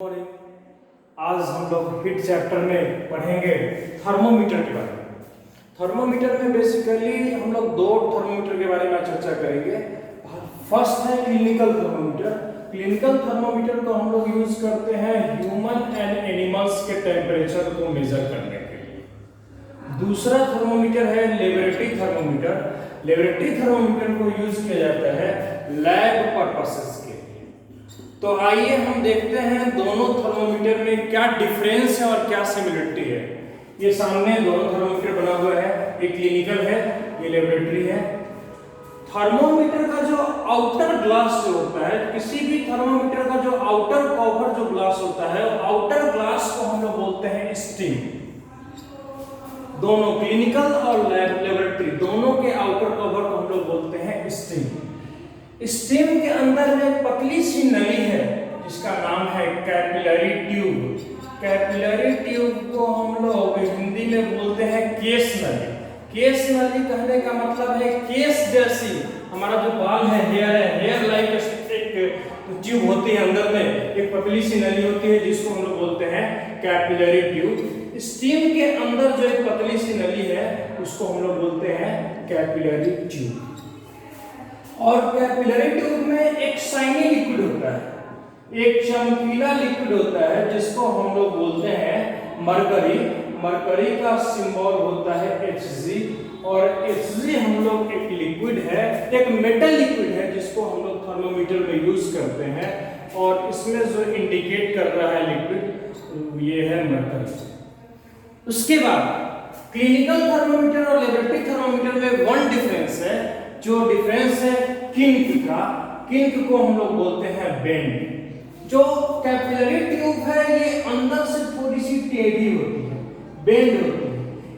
Morning. आज हम लोग हिट चैप्टर में पढ़ेंगे थर्मोमीटर के बारे में। थर्मोमीटर में बेसिकली हम लोग दो थर्मोमीटर के बारे में चर्चा करेंगे। फर्स्ट है क्लिनिकल थर्मोमीटर। क्लिनिकल थर्मोमीटर को हम लोग यूज करते हैं ह्यूमन एंड एनिमल्स के टेम्परेचर को मेजर करने के लिए। दूसरा थर्मोमीटर है लेबोरेटरी थर्मोमीटर। लेबोरेटरी थर्मोमीटर को यूज किया जाता है लैब पर्पसेस के लिए। तो आइए हम देखते हैं दोनों थर्मोमीटर में क्या डिफरेंस है और क्या सिमिलरिटी है। ये सामने दोनों थर्मोमीटर बना हुआ है, एक क्लिनिकल है, ये लेबोरेटरी है। थर्मोमीटर का जो आउटर ग्लास जो होता है, किसी भी थर्मोमीटर का जो आउटर कवर जो ग्लास होता है, आउटर ग्लास को हम लोग बोलते हैं स्टीम। दोनों क्लिनिकल और लेबोरेटरी दोनों के आउटर कवर को हम लोग बोलते हैं स्टीम। स्टीम के अंदर में पतली सी नली है जिसका नाम है कैपिलरी ट्यूब। कैपिलरी ट्यूब को हम लोग हिंदी में बोलते हैं केस नली। केस नली कहने का मतलब है केस जैसी, हमारा जो बाल है, हेयर लाइक एक ट्यूब होती है, अंदर में एक पतली सी नली होती है जिसको हम लोग बोलते हैं कैपिलरी ट्यूब। स्टीम के अंदर जो एक पतली सी नली है उसको हम लोग बोलते हैं कैपिलरी ट्यूब। और कैपिलरी ट्यूब में एक शाइनी लिक्विड होता है, एक चमकीला लिक्विड होता है जिसको हम लोग बोलते हैं मरकरी। मरकरी का सिंबल होता है Hg, और Hg हम लोग एक लिक्विड है, एक मेटल लिक्विड है जिसको हम लोग थर्मोमीटर में यूज करते हैं, और इसमें जो इंडिकेट कर रहा है लिक्विड ये है मरकरी। उसके बाद क्लिनिकल थर्मोमीटर और लेबोरेटरी थर्मोमीटर में वन डिफरेंस है, जो डिफरेंस है किंक का। किंक को हम लोग बोलते हैं बेंड। जो कैपिलरी ट्यूब है ये अंदर से थोड़ी सी टेढ़ी होती है, बेंड होती है।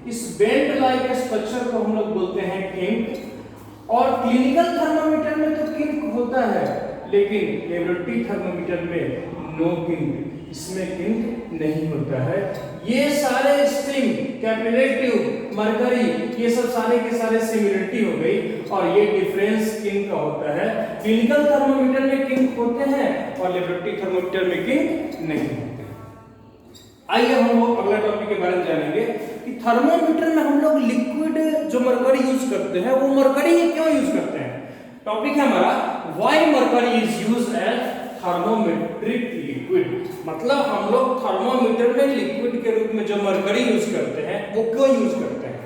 इस बेंड लाइक स्ट्रक्चर को हम लोग बोलते हैं किंक। और क्लिनिकल थर्मोमीटर में तो किंक होता है, लेकिन लेबोरेटरी थर्मोमीटर में नो किंक, इसमें किंक नहीं होता है। ये सारे स्ट्रिंग, कैपिलरी ट्यूब, मरकरी, ये सब सारे के सारे सिमिलरिटी हो गई, और ये डिफरेंस किंक का होता है। क्लिनिकल थर्मोमीटर में किंक होते हैं और लेबोरेटरी थर्मोमीटर में किंक नहीं होते। आइए हम लोग अगला टॉपिक के बारे में जानेंगे कि थर्मोमीटर में हम लोग लिक्विड जो मरकरी यूज करते हैं वो मरकरी क्यों यूज करते हैं। टॉपिक है हमारा why mercury is used as thermometric liquid. मतलब हम लोग थर्मोमीटर में लिक्विड के रूप में जो मरकरी यूज करते हैं वो क्यों यूज करते हैं।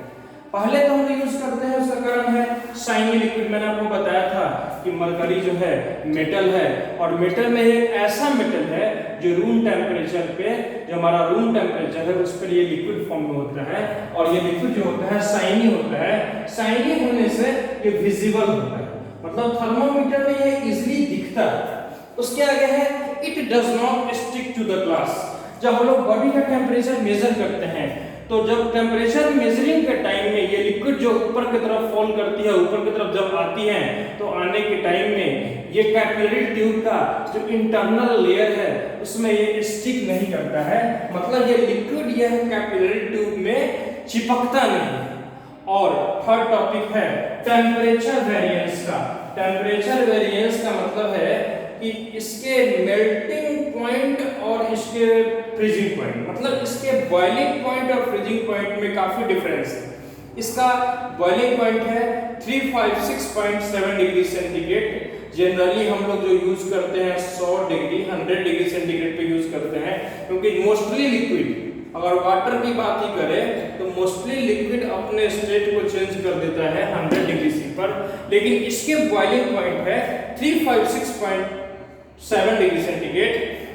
पहले तो हम यूज करते हैं, उसका कारण है शाइनी लिक्विड। मैंने आपको बताया था कि मरकरी जो है मेटल है, और मेटल में एक ऐसा मेटल है जो रूम टेम्परेचर पे, जो हमारा रूम टेम्परेचर है उस पर ये लिक्विड फॉर्म में होता है, और ये लिक्विड जो होता है शाइनी होता है। शाइनी होने से ये विजिबल होता है, मतलब थर्मोमीटर में ये इजीली दिखता है। उसके आगे है it does not stick to the glass. जब हम लोग बॉडी का टेम्परेचर मेजर करते हैं तो जब टेम्परेचर मेजरिंग के टाइम में ये लिक्विड जो ऊपर की तरफ फॉल करती है, ऊपर की तरफ जब आती है, तो आने के टाइम में ये कैपिलरी ट्यूब का जो इंटरनल लेयर है उसमें ये स्टिक नहीं करता है, मतलब ये लिक्विड यह कैपिलरी ट्यूब में चिपकता नहीं। और थर्ड टॉपिक है टेम्परेचर वेरिएंस का। टेम्परेचर वेरिएंस का मतलब है कि इसके मेल्टिंग पॉइंट और इसके फ्रीजिंग पॉइंट, मतलब इसके बॉइलिंग पॉइंट और फ्रीजिंग पॉइंट में काफी डिफरेंस है। इसका बॉइलिंग पॉइंट है 356.7 डिग्री सेंटीग्रेड। जनरली हम लोग जो यूज करते हैं 100 डिग्री 100 डिग्री सेंटीग्रेड पे यूज करते हैं, क्योंकि मोस्टली लिक्विड, अगर वाटर की बात ही करें तो मोस्टली लिक्विड अपने स्टेट को चेंज कर देता है 100 डिग्री सी पर, लेकिन इसके बॉइलिंग पॉइंट है 356.7 डिग्री सेंटीग्रेड।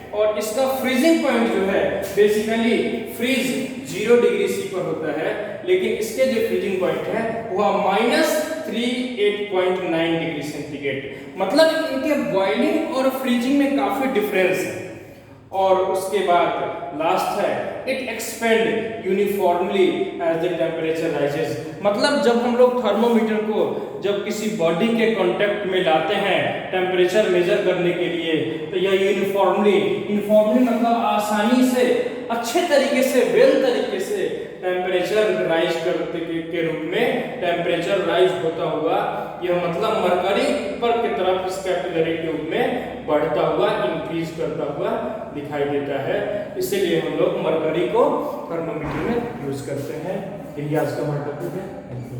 और इसका फ्रीजिंग पॉइंट जो है बेसिकली फ्रीज 0 डिग्री सी पर होता है, लेकिन इसके जो फ्रीजिंग पॉइंट है वह -38.9 डिग्री सेंटीग्रेड। मतलब इनके बॉइलिंग और फ्रीजिंग में काफी डिफरेंस है। और उसके बाद लास्ट है it expand uniformly as the temperature rises. मतलब जब हम लोग थर्मोमीटर को जब किसी बॉडी के कांटेक्ट में लाते हैं टेम्परेचर मेजर करने के लिए, तो यह यूनिफॉर्मली मतलब आसानी से, अच्छे तरीके से, वेल तरीके से टेम्परेचर राइज करते के रूप में टेम्परेचर राइज होता हुआ, यह मतलब मरकरी ऊपर की तरफ इस कैपिलरी ट्यूब में बढ़ता हुआ, इंक्रीज करता हुआ दिखाई देता है। इसीलिए हम लोग मरकरी को थर्मोमीटर में यूज करते हैं। यही आज का हमारा टॉपिक है। Thank you.